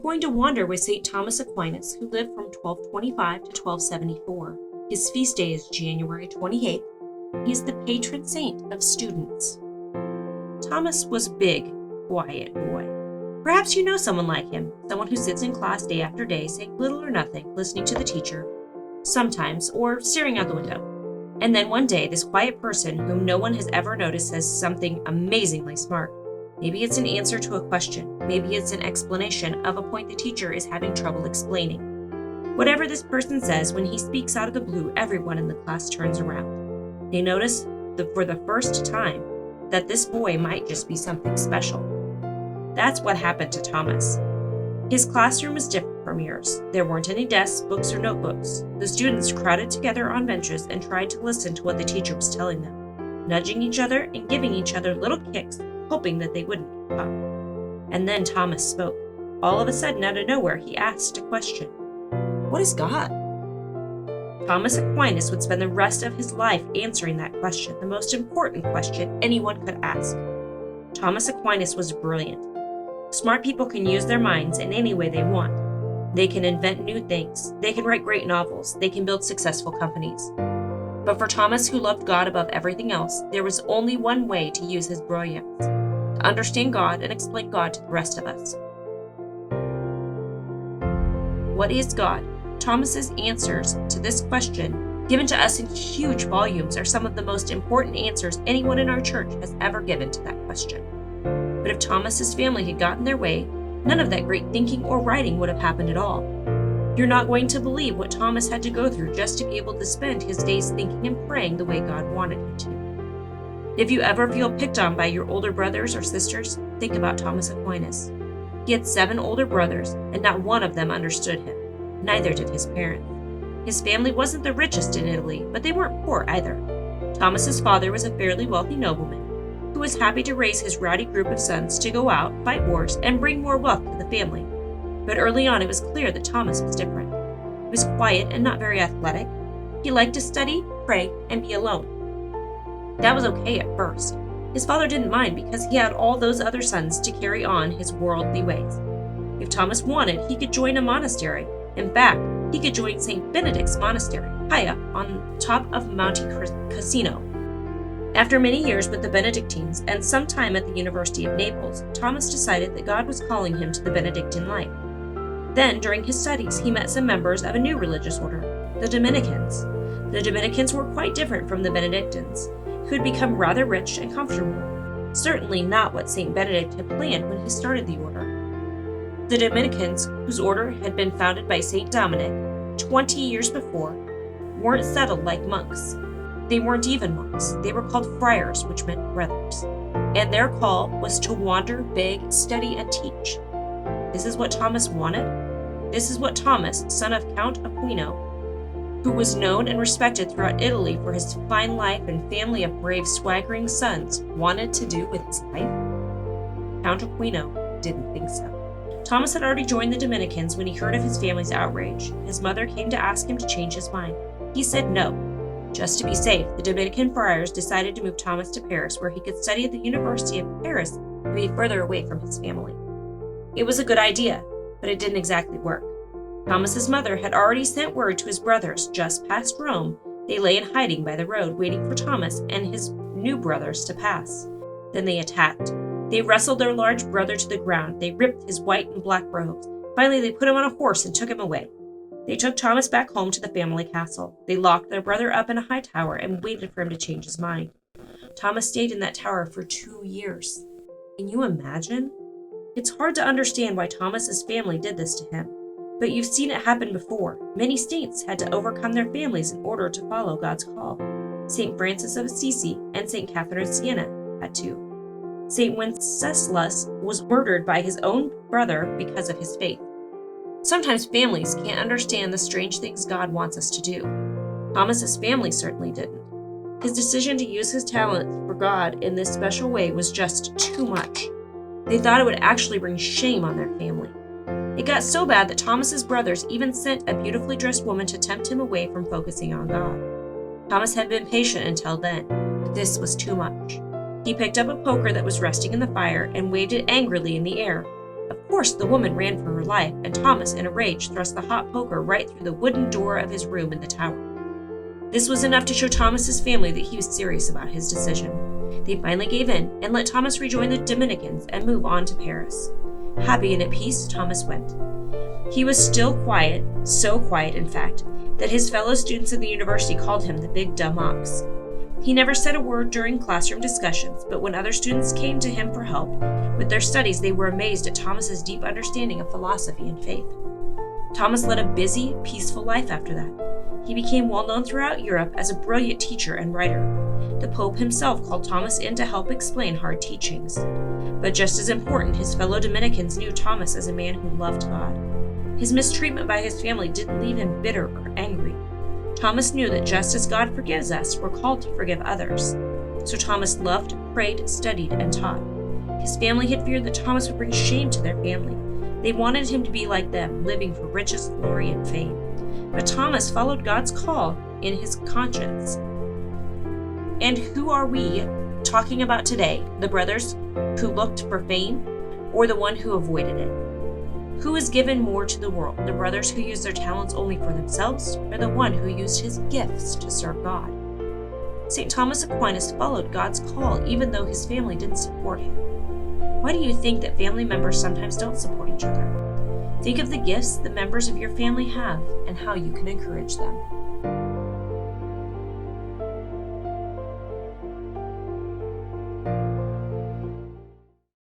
going to wander with St. Thomas Aquinas, who lived from 1225 to 1274. His feast day is January 28th. He is the patron saint of students. Thomas was a big, quiet boy. Perhaps you know someone like him, someone who sits in class day after day, saying little or nothing, listening to the teacher, sometimes, or staring out the window. And then one day, this quiet person, whom no one has ever noticed, says something amazingly smart. Maybe it's an answer to a question. Maybe it's an explanation of a point the teacher is having trouble explaining. Whatever this person says, when he speaks out of the blue, everyone in the class turns around. They notice, for the first time, that this boy might just be something special. That's what happened to Thomas. His classroom was different from yours. There weren't any desks, books, or notebooks. The students crowded together on benches and tried to listen to what the teacher was telling them, nudging each other and giving each other little kicks, hoping that they wouldn't give up. And then Thomas spoke. All of a sudden, out of nowhere, he asked a question. What is God? Thomas Aquinas would spend the rest of his life answering that question, the most important question anyone could ask. Thomas Aquinas was brilliant. Smart people can use their minds in any way they want. They can invent new things. They can write great novels. They can build successful companies. But for Thomas, who loved God above everything else, there was only one way to use his brilliance: to understand God and explain God to the rest of us. What is God? Thomas's answers to this question, given to us in huge volumes, are some of the most important answers anyone in our church has ever given to that question. But if Thomas's family had gotten their way, none of that great thinking or writing would have happened at all. You're not going to believe what Thomas had to go through just to be able to spend his days thinking and praying the way God wanted him to. If you ever feel picked on by your older brothers or sisters, think about Thomas Aquinas. He had 7 older brothers, and not one of them understood him. Neither did his parents. His family wasn't the richest in Italy, but they weren't poor either. Thomas's father was a fairly wealthy nobleman who was happy to raise his rowdy group of sons to go out, fight wars, and bring more wealth to the family. But early on, it was clear that Thomas was different. He was quiet and not very athletic. He liked to study, pray, and be alone. That was okay at first. His father didn't mind because he had all those other sons to carry on his worldly ways. If Thomas wanted, he could join a monastery. In fact, he could join St. Benedict's monastery, high up on top of Monte Cassino. After many years with the Benedictines and some time at the University of Naples, Thomas decided that God was calling him to the Benedictine life. Then, during his studies, he met some members of a new religious order, the Dominicans. The Dominicans were quite different from the Benedictines, who had become rather rich and comfortable. Certainly not what St. Benedict had planned when he started the order. The Dominicans, whose order had been founded by St. Dominic 20 years before, weren't settled like monks. They weren't even monks. They were called friars, which meant brothers. And their call was to wander, beg, study, and teach. This is what Thomas wanted. This is what Thomas, son of Count Aquino, who was known and respected throughout Italy for his fine life and family of brave, swaggering sons, wanted to do with his life? Count Aquino didn't think so. Thomas had already joined the Dominicans when he heard of his family's outrage. His mother came to ask him to change his mind. He said no. Just to be safe, the Dominican friars decided to move Thomas to Paris, where he could study at the University of Paris and be further away from his family. It was a good idea, but it didn't exactly work. Thomas's mother had already sent word to his brothers just past Rome. They lay in hiding by the road, waiting for Thomas and his new brothers to pass. Then they attacked. They wrestled their large brother to the ground. They ripped his white and black robes. Finally, they put him on a horse and took him away. They took Thomas back home to the family castle. They locked their brother up in a high tower and waited for him to change his mind. Thomas stayed in that tower for 2 years. Can you imagine? It's hard to understand why Thomas's family did this to him, but you've seen it happen before. Many saints had to overcome their families in order to follow God's call. St. Francis of Assisi and St. Catherine of Siena had to. St. Wenceslas was murdered by his own brother because of his faith. Sometimes families can't understand the strange things God wants us to do. Thomas's family certainly didn't. His decision to use his talent for God in this special way was just too much. They thought it would actually bring shame on their family. It got so bad that Thomas's brothers even sent a beautifully dressed woman to tempt him away from focusing on God. Thomas had been patient until then, but this was too much. He picked up a poker that was resting in the fire and waved it angrily in the air. Of course, the woman ran for her life, and Thomas, in a rage, thrust the hot poker right through the wooden door of his room in the tower. This was enough to show Thomas's family that he was serious about his decision. They finally gave in and let Thomas rejoin the Dominicans and move on to Paris. Happy and at peace, Thomas went. He was still quiet, so quiet, in fact, that his fellow students at the university called him the Big Dumb Ox. He never said a word during classroom discussions, but when other students came to him for help with their studies, they were amazed at Thomas's deep understanding of philosophy and faith. Thomas led a busy, peaceful life after that. He became well known throughout Europe as a brilliant teacher and writer. The Pope himself called Thomas in to help explain hard teachings. But just as important, his fellow Dominicans knew Thomas as a man who loved God. His mistreatment by his family didn't leave him bitter or angry. Thomas knew that just as God forgives us, we're called to forgive others. So Thomas loved, prayed, studied, and taught. His family had feared that Thomas would bring shame to their family. They wanted him to be like them, living for riches, glory, and fame. But Thomas followed God's call in his conscience. And who are we talking about today? The brothers who looked for fame, or the one who avoided it? Who is given more to the world, the brothers who used their talents only for themselves, or the one who used his gifts to serve God? St. Thomas Aquinas followed God's call even though his family didn't support him. Why do you think that family members sometimes don't support each other? Think of the gifts the members of your family have and how you can encourage them.